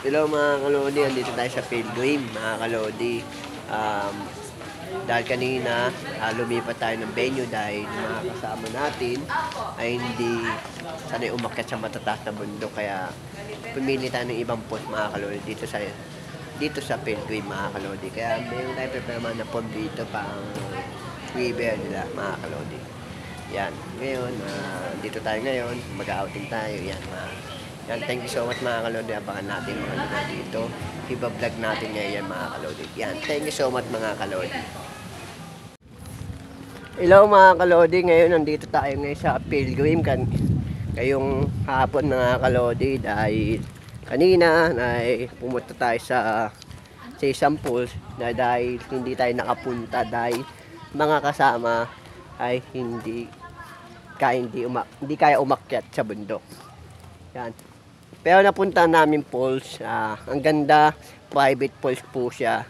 Hello mga kalodi, andito tayo sa Pilgrim mga kalodi. Dahil kanina lumipat tayo ng venue dahil mga kasama natin ay hindi sanay umakyat sa matataas na bundok, kaya pumili tayo ng ibang post mga kalodi dito sa Pilgrim mga kalodi. Kaya mayroon tayo prepare na post dito pang river nila mga kalodi. Yan, ngayon dito tayo ngayon, mag-outing tayo yan yan, thank you so much mga kalodi. Abangan natin mga lugar dito. Iba-vlog natin ngayon mga kalodi. Yan, thank you so much mga kalodi. Hello mga kalodi, ngayon nandito tayo ngayon sa Pilgrim ngayong hapon mga kalodi, dahil kanina ay pumunta tayo sa isang pool na dahil hindi tayo nakapunta dahil mga kasama ay hindi kaya umakyat sa bundok. Yan. Pero napunta namin falls, ang ganda, private falls po siya.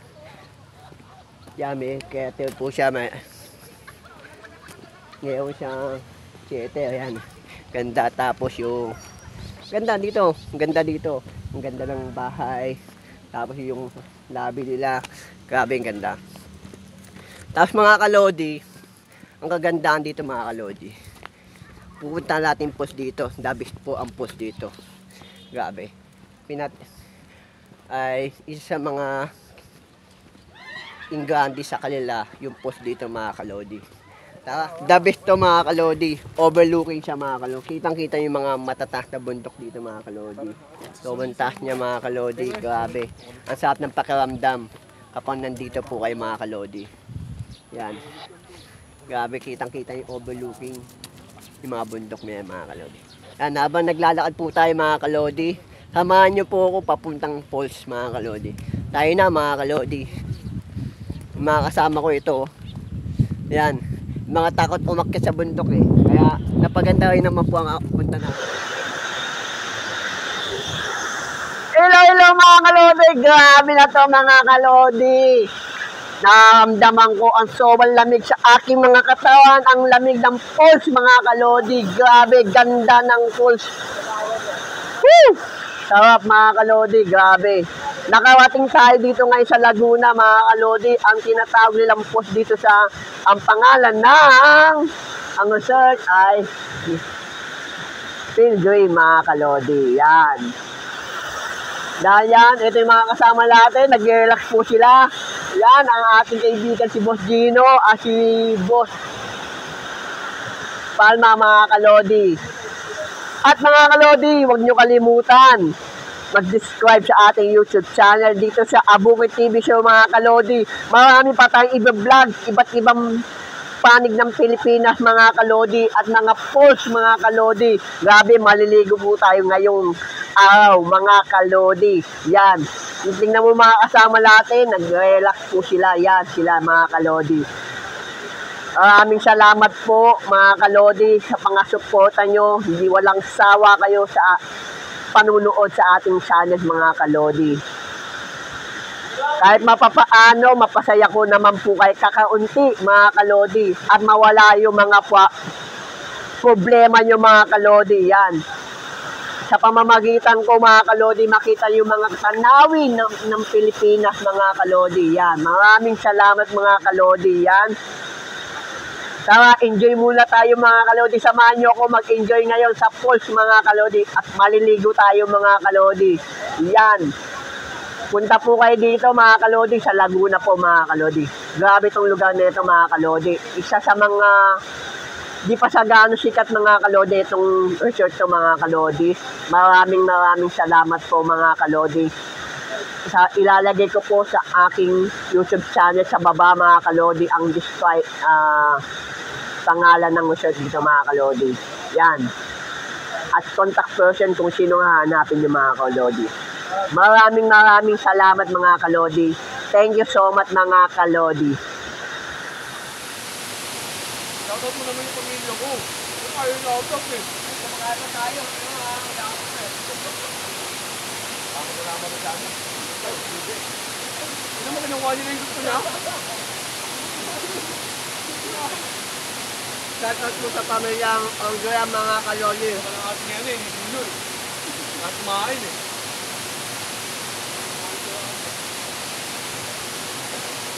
Yummy, kaya po siya ngayon siya 7, ayan. Ganda, tapos yung ganda dito, ang ganda ng bahay. Tapos yung lobby nila, grabe ang ganda. Tapos mga kalodi, ang kagandahan dito mga kalodi, pupunta natin post dito, dabis po ang post dito. Grabe. Ay isa sa mga ingrandi sa kanila yung post dito mga kalodi. The best to mga kalodi. Overlooking siya mga kalodi. Kitang-kita yung mga matataas na bundok dito mga kalodi. Sobrang taas niya mga kalodi. Grabe. Ang sarap ng pakiramdam kapag nandito po kayo mga kalodi. Yan. Grabe, kitang-kita yung overlooking yung mga bundok niya mga kalodi. Yan, habang naglalakad po tayo mga kalodi, samahan nyo po ako papuntang falls mga kalodi. Tayo na mga kalodi. Yung mga kasama ko ito. Yan. Mga takot umakyat sa bundok eh. Kaya napaganda rin naman po ang punta na. Hello mga kalodi. Grabe na to mga kalodi. Naramdaman ko ang sobrang lamig sa aking mga katawan, ang lamig ng falls mga kalodi. Grabe, ganda ng falls. Woo! Sarap mga kalodi, grabe. Nakarating tayo dito ngayon sa Laguna mga kalodi. Ang tinatawag nilang falls dito ang pangalan ng ang resort ay Pilgrim mga kalodi. Yan. Dahil yan, ito yung mga kasama natin, nag-relax po sila. Yan, ang ating kaibigan si Boss Gino at si Boss Palma mga kalodi. At mga kalodi, huwag nyo kalimutan mag-subscribe sa ating YouTube channel dito sa Abukid TV Show mga kalodi. Marami pa tayong i-vlog, iba't ibang panig ng Pilipinas mga kalodi at mga falls mga kalodi. Grabe, maliligo po tayo ngayong araw mga kalodi. Yan. Tingnan mo mga kasama natin, nag-relax po sila. Yan sila mga kalodi. Maraming salamat po mga kalodi sa pangasuporta nyo. Hindi walang sawa kayo sa panunood sa ating channel mga kalodi. Kahit mapapaano, mapasaya ko naman po kahit kakaunti mga kalodi at mawala yung mga problema nyo mga kalodi. Yan. Sa pamamagitan ko mga kalodi, makita yung mga tanawin ng Pilipinas mga kalodi. Yan. Maraming salamat mga kalodi. Yan. Tara, enjoy muna tayo mga kalodi. Samahan nyo ako mag-enjoy ngayon sa falls mga kalodi at maliligo tayo mga kalodi. Yan. Punta po kayo dito mga kalodi sa Laguna po mga kalodi. Grabe itong lugar nito mga kalodi. Isa sa mga di pa sa gaano sikat mga kalodi itong resort to mga kalodi. Maraming salamat po mga kalodi. Ilalagay ko po sa aking YouTube channel sa baba mga kalodi ang pangalan ng resort dito mga kalodi. Yan. At contact person kung sino hahanapin yung mga kalodi. Maraming salamat mga kalodi. Thank you so much mga kalodi. Shoutout mo naman yung pamilya ko. Kung ayaw na out eh. Kumakain na tayo. Ako na naman na dami. Ano mo kinukuha nila yung gusto niya? Shoutout mo sa pamilyang Ongrea mga kalodi. Parang ating yan eh. Hindi yun. At kumain eh.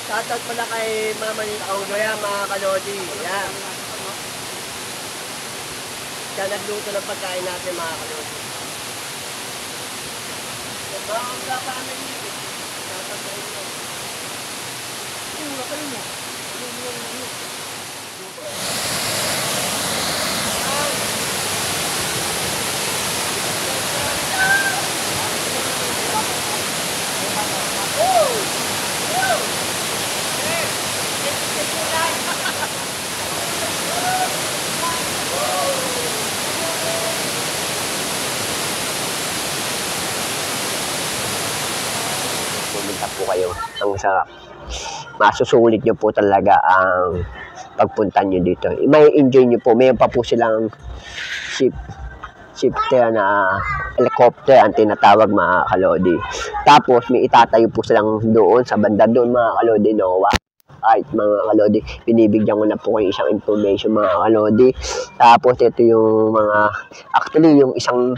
Shoutout pala kay Mama ni Aunggaya, mga kalodi. Yan. Siya nagluto ng pagkain natin, mga kalodi. Mga Aungga family. Shoutout sa inyo. Kayo mo. Pumunta po kayo. Ang sarap. Masusulit nyo po talaga ang pagpunta nyo dito. May enjoy nyo po. Mayroon pa po silang shifter na helicopter ang tinatawag, mga kalodi. Tapos may itatayo po silang doon sa banda doon, mga kalodi, Noah. Ay, mga kalodi, binibigyan ko na po kayo isang information, mga kalodi. Tapos ito yung mga, actually yung isang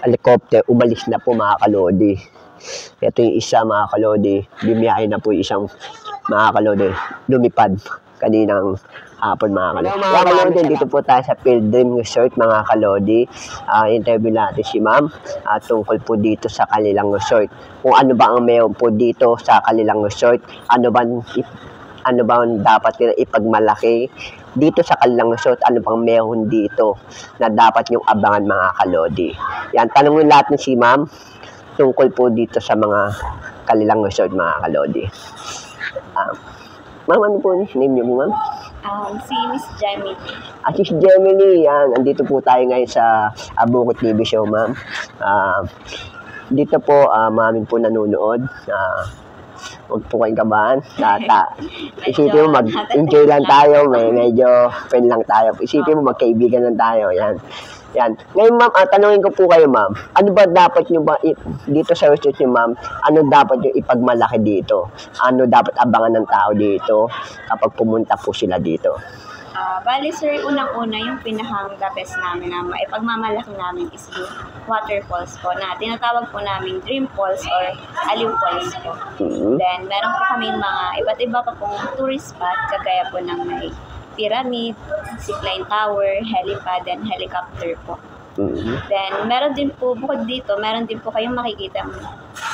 helicopter, umalis na po, mga kalodi. Ito yung isa, mga kalodi, bumiyahe na po yung isang, mga kalodi, lumipad kaninang hapon, mga kalodi. Mga kalodi, dito po tayo sa Pilgrim Resort, mga kalodi. Interview natin si ma'am tungkol po dito sa kanilang resort. Kung ano ba ang meron po dito sa kanilang resort, ano ba ang dapat nila ipagmalaki dito sa kanilang resort, ano pang meron dito na dapat yung abangan, mga kalodi. Yan, tanongin natin si ma'am tungkol po dito sa mga kanilang resort, mga kalodi. Ma'am, ano po name niyo po, ma'am? Si Miss Jamie. Si Gemini, yan. Andito po tayo ngayon sa Bukid TV Show, ma'am. Dito po, maraming po nanonood. Huwag po kayong kabahan. Isipin mo, mag-enjoy lang tayo. Medyo friend lang tayo. Isipin mo, magkaibigan lang tayo. Yan. Yan. Ngayon, ma'am, tanungin ko po kayo, ma'am. Ano ba dapat nyo ba, dito sa resort nyo, ma'am, ano dapat nyo ipagmalaki dito? Ano dapat abangan ng tao dito kapag pumunta po sila dito? Bali, sir, unang-una, yung pinaka-the best namin na maipagmamalaki namin is yung waterfalls po na tinatawag po namin Dream Falls or Aliw Falls po. Then, meron po kami mga iba't iba pa pong tourist spot, kagaya po ng may pyramid, zipline tower, helipad, and helicopter po. Then, meron din po, bukod dito, meron din po kayong makikita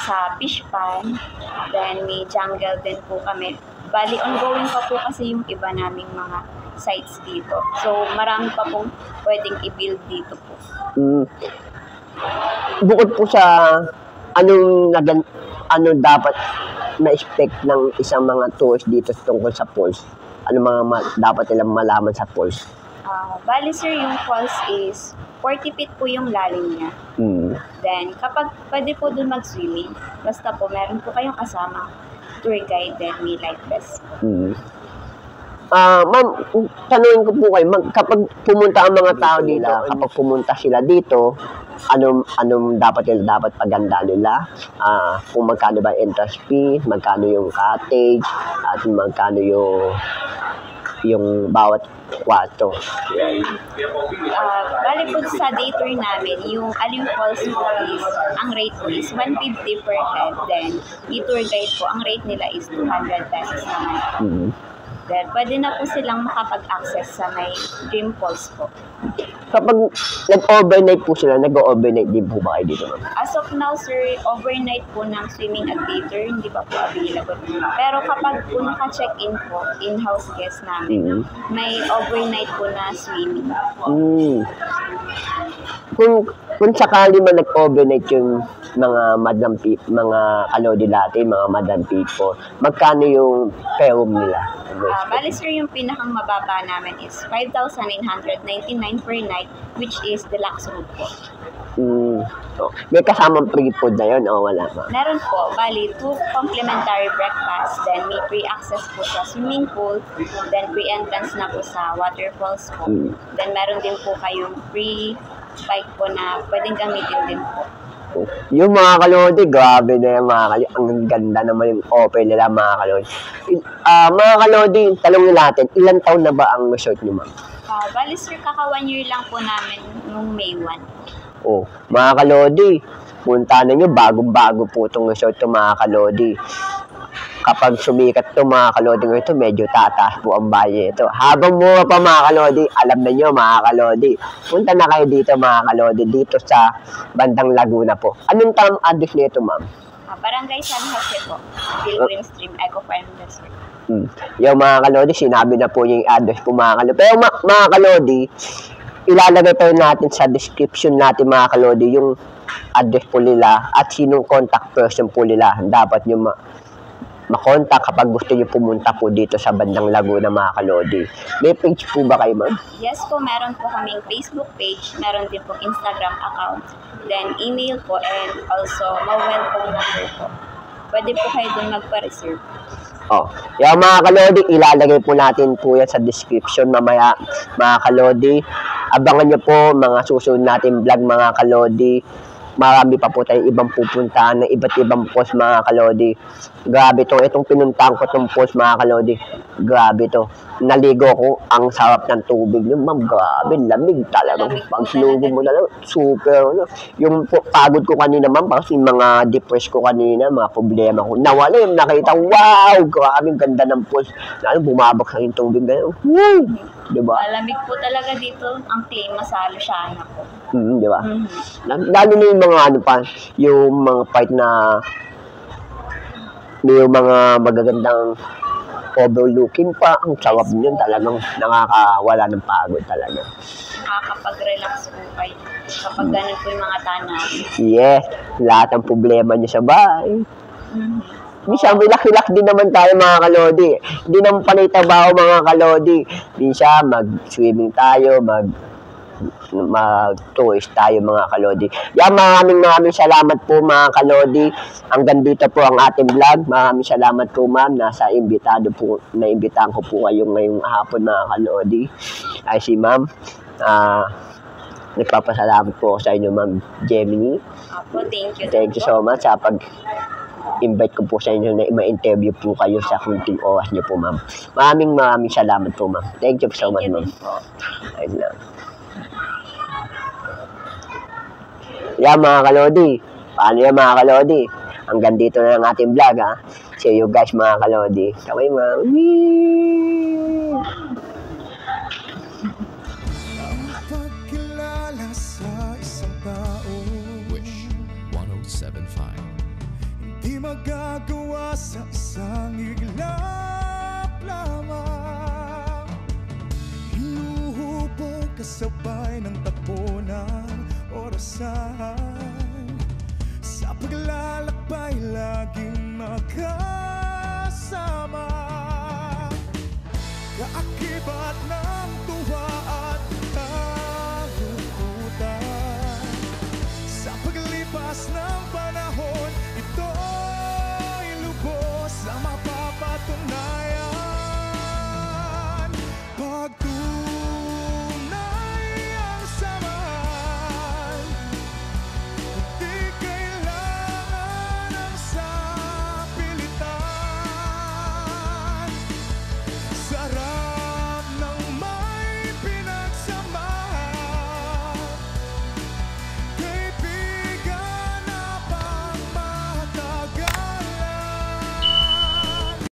sa fish pond. Then, may jungle din po kami. Bali, ongoing pa po kasi yung iba naming mga sites dito. So, marami pa pong pwedeng i-build dito po. Bukod po sa ano dapat na-expect ng isang mga tours dito tungkol sa falls? Ano mga dapat nilang malaman sa falls? Bali, sir, yung falls is 40 feet po yung lalim niya. Then, kapag pwede po dun mag-swimming, basta po meron po kayong kasama tour guide, then may life vest. Ma'am, tanungin ko po kayo, kapag pumunta ang mga tao dito, kapag pumunta sila dito, anong dapat paganda nila? Kung magkano ba entrance fee, magkano yung cottage, at magkano yung bawat kwarto. Bali po sa day tour namin, yung Aliw Falls po is, ang rate po is 150 per head. Then, yung tour guide po, ang rate nila is 200 pesos naman. Then, pwede na po silang makapag-access sa may Dream Falls po. Kapag nag-overnight po sila, nag-overnight din po ba kayo dito, ma'am? As of now, sir, overnight po ng swimming at day tour, hindi pa po available. Pero kapag po naka-check-in po, in-house guest namin, may overnight po na swimming. Kung sakali man nag-overnight yung mga mga kalodi dati, mga madam people, magkano yung per room nila? Bali, sir, yung pinakang mababa namin is 5,999 per night, which is deluxe room po. May kasamang free food na yun o wala pa? Meron po. Bali, 2 complimentary breakfast, then may free access po sa swimming pool, then free entrance na po sa waterfalls po. Then meron din po kayong free bike po na pwedeng gamitin din po. Yung mga kalodi, grabe na yung mga kalodi. Ang ganda naman yung offer nila, mga kalodi. Mga kalodi, talongin natin, ilang taon na ba ang resort nyo, ma'am? Bali, sir, kaka 1 year lang po namin nung May 1. Mga kalodi, punta na nyo, bagong-bago po itong resort to mga kalodi. Kapag sumikat to mga kalodi ito, medyo tataas po ang bayan ito. Habang mura pa mga kalodi, alam na nyo mga kalodi, punta na kayo dito mga kalodi, dito sa bandang Laguna po. Anong address nito ma'am? Barangay San Jose po, Pilgrim Stream Eco Farm Resort. Yung mga kalodi, sinabi na po yung address po mga kalodi. Pero mga kalodi, ilalagay pa rin natin sa description natin mga kalodi yung address po nila at sinong contact person po nila. Dapat nyo makontak kapag gusto nyo pumunta po dito sa bandang Laguna mga kalodi. May page po ba kayo ma'am? Yes po, meron po kaming Facebook page, meron din po Instagram account, then email po, and also mobile phone number po. Pwede po kayo dun magpa-reserve. Yung mga kalodi, ilalagay po natin po yan sa description mamaya mga kalodi. Abangan nyo po mga susunod natin vlog mga kalodi. Marami pa po tayong ibang pupuntahan ng iba't ibang post mga kalodi. Grabe to, itong pinuntahan ko itong post mga kalodi. Grabe to. Naligo ko, ang sarap ng tubig nyo, ma'am. Grabe, lamig talaga. Pag sinugo mo na lang, super. Yung pagod ko kanina, ma'am, kasi mga depressed ko kanina, mga problema ko. Nawala yung nakita, wow! Grabe, ganda ng post. Bumabak yung tubig. Woo! Diba? Malamig po talaga dito ang klima sa Luciana po. Diba? Lalo na yung mga ano pa, yung mga part na may mga magagandang overlooking pa, ang sarap yun talagang nakakawala ng pagod talaga. Nakakapag-relax po kayo kapag ganun po yung mga tanaw. Yes, lahat ng problema nyo sa bahay. Minsan, relax din naman tayo mga kalodi. Hindi naman panay trabaho mga kalodi. Minsan, mag-swimming tayo, mag-tourist tayo mga kalodi. Yan, maraming salamat po mga kalodi. Hanggang dito po ang ating vlog. Maraming salamat po ma'am. Naimbitahan ko po kayo ngayong hapon mga kalodi. Ay si ma'am. Nagpapasalamat po sa inyo ma'am Gemini. Apo, thank you. Thank you so much sa pag-invite ko po sa inyo na ma-interview po kayo sa kunting oras niyo po ma'am. Maraming salamat po ma'am. Thank you so much ma'am. Ayun lang. Yan mga kalodi. Paano yan mga kalodi? Hanggang dito na ang ating vlog ha. See you guys mga kalodi. Kaway ma'am. Ang pagkilala sa isang tao, Wish 1075. hindi magagawa sa isang iglap lamang. Hinuhubog kasabay ng takbo ng orasan. Sa paglalakbay laging